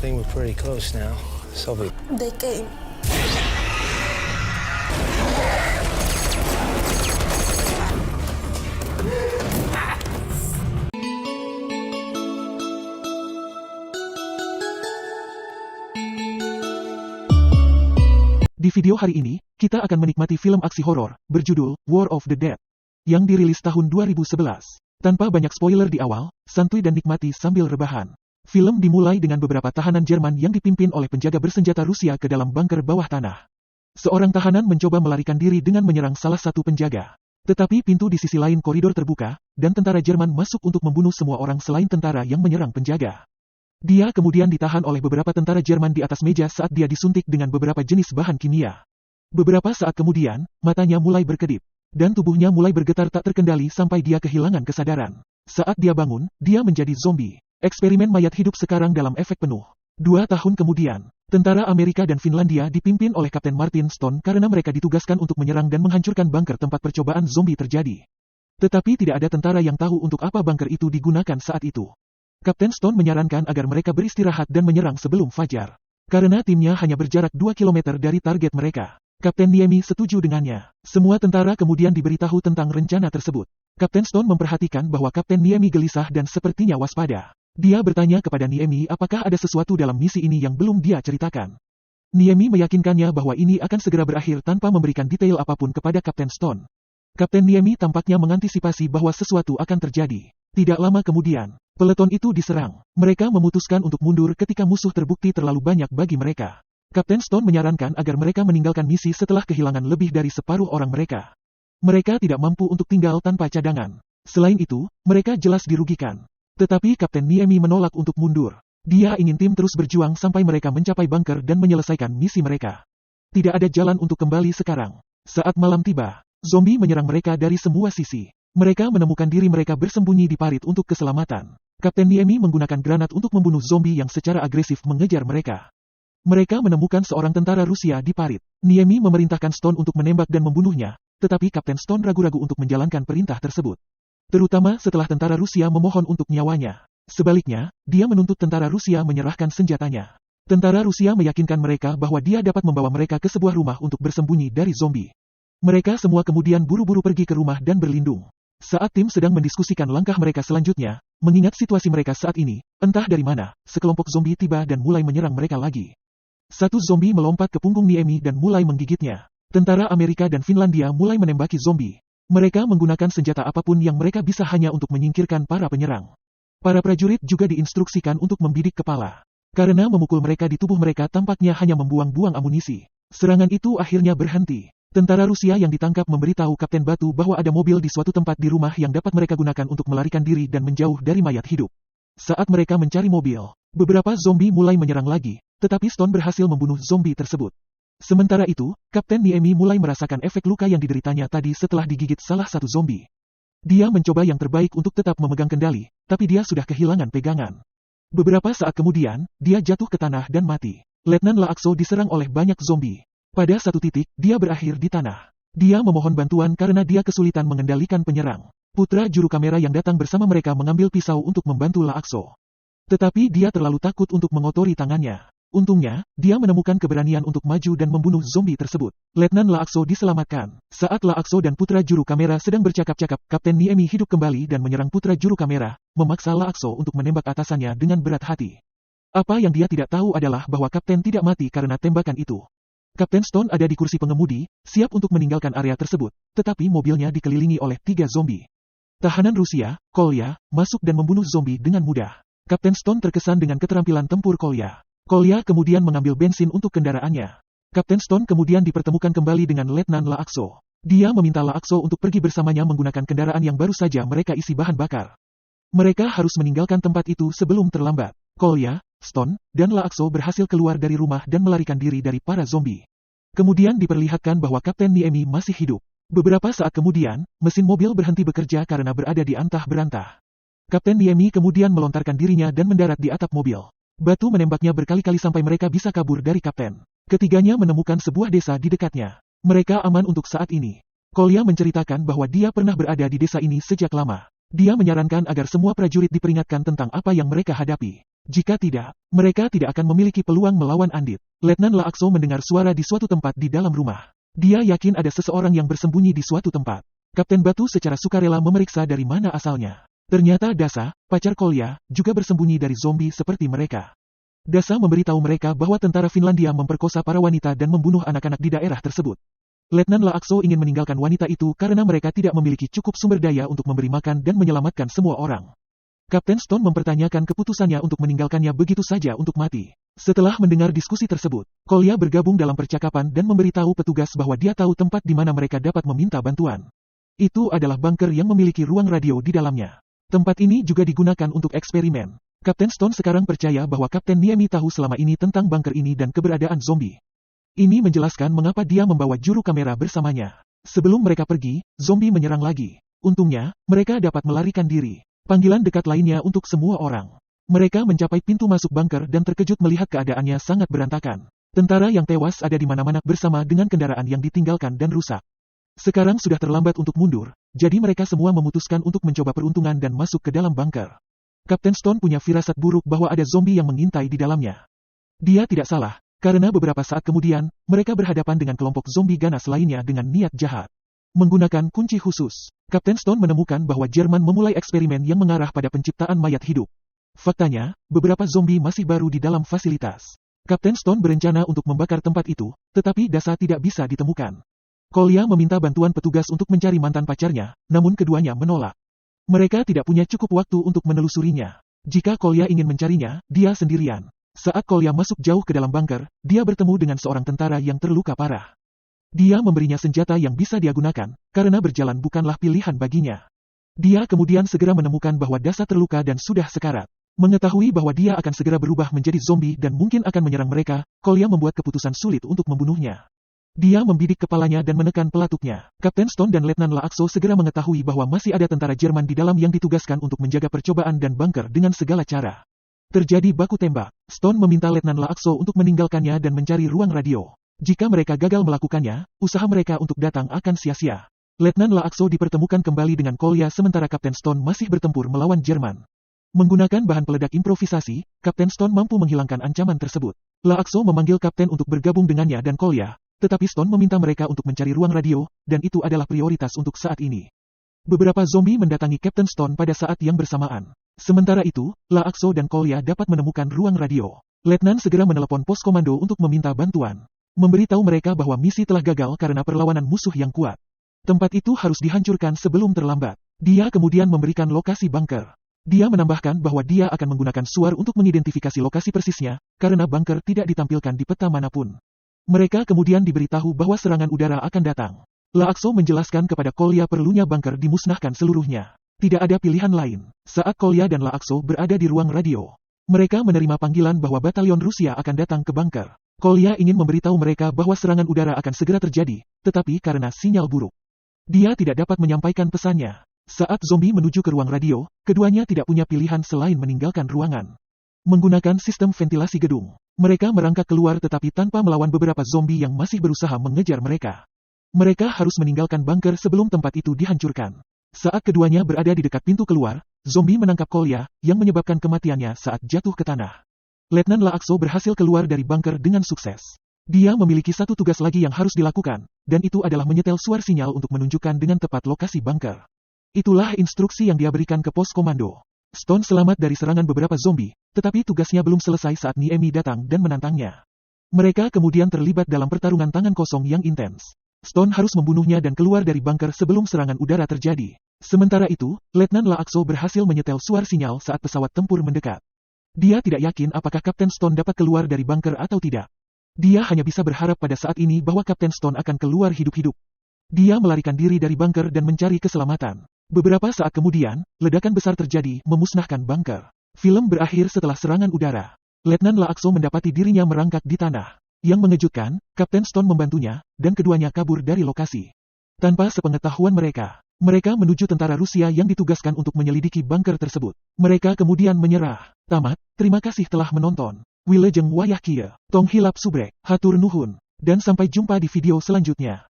think we're pretty close now. Sylvie. They came. Di video hari ini, kita akan menikmati film aksi horor, berjudul War of the Dead, yang dirilis tahun 2011. Tanpa banyak spoiler di awal, santuy dan nikmati sambil rebahan. Film dimulai dengan beberapa tahanan Jerman yang dipimpin oleh penjaga bersenjata Rusia ke dalam bunker bawah tanah. Seorang tahanan mencoba melarikan diri dengan menyerang salah satu penjaga. Tetapi pintu di sisi lain koridor terbuka, dan tentara Jerman masuk untuk membunuh semua orang selain tentara yang menyerang penjaga. Dia kemudian ditahan oleh beberapa tentara Jerman di atas meja saat dia disuntik dengan beberapa jenis bahan kimia. Beberapa saat kemudian, matanya mulai berkedip, dan tubuhnya mulai bergetar tak terkendali sampai dia kehilangan kesadaran. Saat dia bangun, dia menjadi zombie. Eksperimen mayat hidup sekarang dalam efek penuh. 2 tahun kemudian, tentara Amerika dan Finlandia dipimpin oleh Kapten Martin Stone karena mereka ditugaskan untuk menyerang dan menghancurkan bunker tempat percobaan zombie terjadi. Tetapi tidak ada tentara yang tahu untuk apa bunker itu digunakan saat itu. Kapten Stone menyarankan agar mereka beristirahat dan menyerang sebelum fajar. Karena timnya hanya berjarak 2 km dari target mereka. Kapten Niemi setuju dengannya. Semua tentara kemudian diberitahu tentang rencana tersebut. Kapten Stone memperhatikan bahwa Kapten Niemi gelisah dan sepertinya waspada. Dia bertanya kepada Niemi apakah ada sesuatu dalam misi ini yang belum dia ceritakan. Niemi meyakinkannya bahwa ini akan segera berakhir tanpa memberikan detail apapun kepada Kapten Stone. Kapten Niemi tampaknya mengantisipasi bahwa sesuatu akan terjadi. Tidak lama kemudian, peleton itu diserang. Mereka memutuskan untuk mundur ketika musuh terbukti terlalu banyak bagi mereka. Kapten Stone menyarankan agar mereka meninggalkan misi setelah kehilangan lebih dari separuh orang mereka. Mereka tidak mampu untuk tinggal tanpa cadangan. Selain itu, mereka jelas dirugikan. Tetapi Kapten Niemi menolak untuk mundur. Dia ingin tim terus berjuang sampai mereka mencapai bunker dan menyelesaikan misi mereka. Tidak ada jalan untuk kembali sekarang. Saat malam tiba, zombie menyerang mereka dari semua sisi. Mereka menemukan diri mereka bersembunyi di parit untuk keselamatan. Kapten Niemi menggunakan granat untuk membunuh zombie yang secara agresif mengejar mereka. Mereka menemukan seorang tentara Rusia di parit. Niemi memerintahkan Stone untuk menembak dan membunuhnya, tetapi Kapten Stone ragu-ragu untuk menjalankan perintah tersebut. Terutama setelah tentara Rusia memohon untuk nyawanya. Sebaliknya, dia menuntut tentara Rusia menyerahkan senjatanya. Tentara Rusia meyakinkan mereka bahwa dia dapat membawa mereka ke sebuah rumah untuk bersembunyi dari zombie. Mereka semua kemudian buru-buru pergi ke rumah dan berlindung. Saat tim sedang mendiskusikan langkah mereka selanjutnya, mengingat situasi mereka saat ini, entah dari mana, sekelompok zombie tiba dan mulai menyerang mereka lagi. Satu zombie melompat ke punggung Niemi dan mulai menggigitnya. Tentara Amerika dan Finlandia mulai menembaki zombie. Mereka menggunakan senjata apapun yang mereka bisa hanya untuk menyingkirkan para penyerang. Para prajurit juga diinstruksikan untuk membidik kepala. Karena memukul mereka di tubuh mereka tampaknya hanya membuang-buang amunisi. Serangan itu akhirnya berhenti. Tentara Rusia yang ditangkap memberitahu Kapten Batu bahwa ada mobil di suatu tempat di rumah yang dapat mereka gunakan untuk melarikan diri dan menjauh dari mayat hidup. Saat mereka mencari mobil, beberapa zombie mulai menyerang lagi, tetapi Stone berhasil membunuh zombie tersebut. Sementara itu, Kapten Niemi mulai merasakan efek luka yang dideritanya tadi setelah digigit salah satu zombie. Dia mencoba yang terbaik untuk tetap memegang kendali, tapi dia sudah kehilangan pegangan. Beberapa saat kemudian, dia jatuh ke tanah dan mati. Letnan Laakso diserang oleh banyak zombie. Pada satu titik, dia berakhir di tanah. Dia memohon bantuan karena dia kesulitan mengendalikan penyerang. Putra juru kamera yang datang bersama mereka mengambil pisau untuk membantu Laakso. Tetapi dia terlalu takut untuk mengotori tangannya. Untungnya, dia menemukan keberanian untuk maju dan membunuh zombie tersebut. Letnan Laakso diselamatkan. Saat Laakso dan putra juru kamera sedang bercakap-cakap, Kapten Niemi hidup kembali dan menyerang putra juru kamera, memaksa Laakso untuk menembak atasannya dengan berat hati. Apa yang dia tidak tahu adalah bahwa Kapten tidak mati karena tembakan itu. Kapten Stone ada di kursi pengemudi, siap untuk meninggalkan area tersebut, tetapi mobilnya dikelilingi oleh 3 zombie. Tahanan Rusia, Kolya, masuk dan membunuh zombie dengan mudah. Kapten Stone terkesan dengan keterampilan tempur Kolya. Kolya kemudian mengambil bensin untuk kendaraannya. Kapten Stone kemudian dipertemukan kembali dengan Letnan Laakso. Dia meminta Laakso untuk pergi bersamanya menggunakan kendaraan yang baru saja mereka isi bahan bakar. Mereka harus meninggalkan tempat itu sebelum terlambat. Kolya, Stone, dan Laakso berhasil keluar dari rumah dan melarikan diri dari para zombie. Kemudian diperlihatkan bahwa Kapten Niemi masih hidup. Beberapa saat kemudian, mesin mobil berhenti bekerja karena berada di antah berantah. Kapten Niemi kemudian melontarkan dirinya dan mendarat di atap mobil. Batu menembaknya berkali-kali sampai mereka bisa kabur dari Kapten. Ketiganya menemukan sebuah desa di dekatnya. Mereka aman untuk saat ini. Kolya menceritakan bahwa dia pernah berada di desa ini sejak lama. Dia menyarankan agar semua prajurit diperingatkan tentang apa yang mereka hadapi. Jika tidak, mereka tidak akan memiliki peluang melawan Andit. Letnan Laakso mendengar suara di suatu tempat di dalam rumah. Dia yakin ada seseorang yang bersembunyi di suatu tempat. Kapten Batu secara sukarela memeriksa dari mana asalnya. Ternyata Dasa, pacar Kolya, juga bersembunyi dari zombie seperti mereka. Dasa memberitahu mereka bahwa tentara Finlandia memperkosa para wanita dan membunuh anak-anak di daerah tersebut. Letnan Laakso ingin meninggalkan wanita itu karena mereka tidak memiliki cukup sumber daya untuk memberi makan dan menyelamatkan semua orang. Kapten Stone mempertanyakan keputusannya untuk meninggalkannya begitu saja untuk mati. Setelah mendengar diskusi tersebut, Kolya bergabung dalam percakapan dan memberitahu petugas bahwa dia tahu tempat di mana mereka dapat meminta bantuan. Itu adalah bunker yang memiliki ruang radio di dalamnya. Tempat ini juga digunakan untuk eksperimen. Kapten Stone sekarang percaya bahwa Kapten Niemi tahu selama ini tentang bunker ini dan keberadaan zombie. Ini menjelaskan mengapa dia membawa juru kamera bersamanya. Sebelum mereka pergi, zombie menyerang lagi. Untungnya, mereka dapat melarikan diri. Panggilan dekat lainnya untuk semua orang. Mereka mencapai pintu masuk bunker dan terkejut melihat keadaannya sangat berantakan. Tentara yang tewas ada di mana-mana bersama dengan kendaraan yang ditinggalkan dan rusak. Sekarang sudah terlambat untuk mundur, jadi mereka semua memutuskan untuk mencoba peruntungan dan masuk ke dalam bunker. Kapten Stone punya firasat buruk bahwa ada zombie yang mengintai di dalamnya. Dia tidak salah, karena beberapa saat kemudian, mereka berhadapan dengan kelompok zombie ganas lainnya dengan niat jahat. Menggunakan kunci khusus, Kapten Stone menemukan bahwa Jerman memulai eksperimen yang mengarah pada penciptaan mayat hidup. Faktanya, beberapa zombie masih baru di dalam fasilitas. Kapten Stone berencana untuk membakar tempat itu, tetapi Dasa tidak bisa ditemukan. Kolya meminta bantuan petugas untuk mencari mantan pacarnya, namun keduanya menolak. Mereka tidak punya cukup waktu untuk menelusurinya. Jika Kolya ingin mencarinya, dia sendirian. Saat Kolya masuk jauh ke dalam bunker, dia bertemu dengan seorang tentara yang terluka parah. Dia memberinya senjata yang bisa dia gunakan, karena berjalan bukanlah pilihan baginya. Dia kemudian segera menemukan bahwa Dasa terluka dan sudah sekarat. Mengetahui bahwa dia akan segera berubah menjadi zombie dan mungkin akan menyerang mereka, Kolya membuat keputusan sulit untuk membunuhnya. Dia membidik kepalanya dan menekan pelatuknya. Kapten Stone dan Letnan Laakso segera mengetahui bahwa masih ada tentara Jerman di dalam yang ditugaskan untuk menjaga percobaan dan bunker dengan segala cara. Terjadi baku tembak. Stone meminta Letnan Laakso untuk meninggalkannya dan mencari ruang radio. Jika mereka gagal melakukannya, usaha mereka untuk datang akan sia-sia. Letnan Laakso dipertemukan kembali dengan Kolya sementara Kapten Stone masih bertempur melawan Jerman. Menggunakan bahan peledak improvisasi, Kapten Stone mampu menghilangkan ancaman tersebut. Laakso memanggil Kapten untuk bergabung dengannya dan Kolya, tetapi Stone meminta mereka untuk mencari ruang radio, dan itu adalah prioritas untuk saat ini. Beberapa zombie mendatangi Kapten Stone pada saat yang bersamaan. Sementara itu, Laakso dan Kolya dapat menemukan ruang radio. Letnan segera menelepon pos komando untuk meminta bantuan. Memberitahu mereka bahwa misi telah gagal karena perlawanan musuh yang kuat. Tempat itu harus dihancurkan sebelum terlambat. Dia kemudian memberikan lokasi bunker. Dia menambahkan bahwa dia akan menggunakan suar untuk mengidentifikasi lokasi persisnya, karena bunker tidak ditampilkan di peta manapun. Mereka kemudian diberitahu bahwa serangan udara akan datang. Laakso menjelaskan kepada Kolya perlunya bunker dimusnahkan seluruhnya. Tidak ada pilihan lain. Saat Kolya dan Laakso berada di ruang radio, mereka menerima panggilan bahwa batalion Rusia akan datang ke bunker. Kolya ingin memberitahu mereka bahwa serangan udara akan segera terjadi, tetapi karena sinyal buruk, dia tidak dapat menyampaikan pesannya. Saat zombie menuju ke ruang radio, keduanya tidak punya pilihan selain meninggalkan ruangan. Menggunakan sistem ventilasi gedung, mereka merangkak keluar tetapi tanpa melawan beberapa zombie yang masih berusaha mengejar mereka. Mereka harus meninggalkan bunker sebelum tempat itu dihancurkan. Saat keduanya berada di dekat pintu keluar, zombie menangkap Kolya, yang menyebabkan kematiannya saat jatuh ke tanah. Letnan Laakso berhasil keluar dari bunker dengan sukses. Dia memiliki satu tugas lagi yang harus dilakukan, dan itu adalah menyetel suar sinyal untuk menunjukkan dengan tepat lokasi bunker. Itulah instruksi yang dia berikan ke pos komando. Stone selamat dari serangan beberapa zombie, tetapi tugasnya belum selesai saat Niemi datang dan menantangnya. Mereka kemudian terlibat dalam pertarungan tangan kosong yang intens. Stone harus membunuhnya dan keluar dari bunker sebelum serangan udara terjadi. Sementara itu, Letnan Laakso berhasil menyetel suar sinyal saat pesawat tempur mendekat. Dia tidak yakin apakah Kapten Stone dapat keluar dari bunker atau tidak. Dia hanya bisa berharap pada saat ini bahwa Kapten Stone akan keluar hidup-hidup. Dia melarikan diri dari bunker dan mencari keselamatan. Beberapa saat kemudian, ledakan besar terjadi, memusnahkan bunker. Film berakhir setelah serangan udara. Letnan Laakso mendapati dirinya merangkak di tanah. Yang mengejutkan, Kapten Stone membantunya, dan keduanya kabur dari lokasi. Tanpa sepengetahuan mereka, mereka menuju tentara Rusia yang ditugaskan untuk menyelidiki bunker tersebut. Mereka kemudian menyerah. Tamat, terima kasih telah menonton. Wilujeng wayah kieu, tong hilap subrek, hatur nuhun, dan sampai jumpa di video selanjutnya.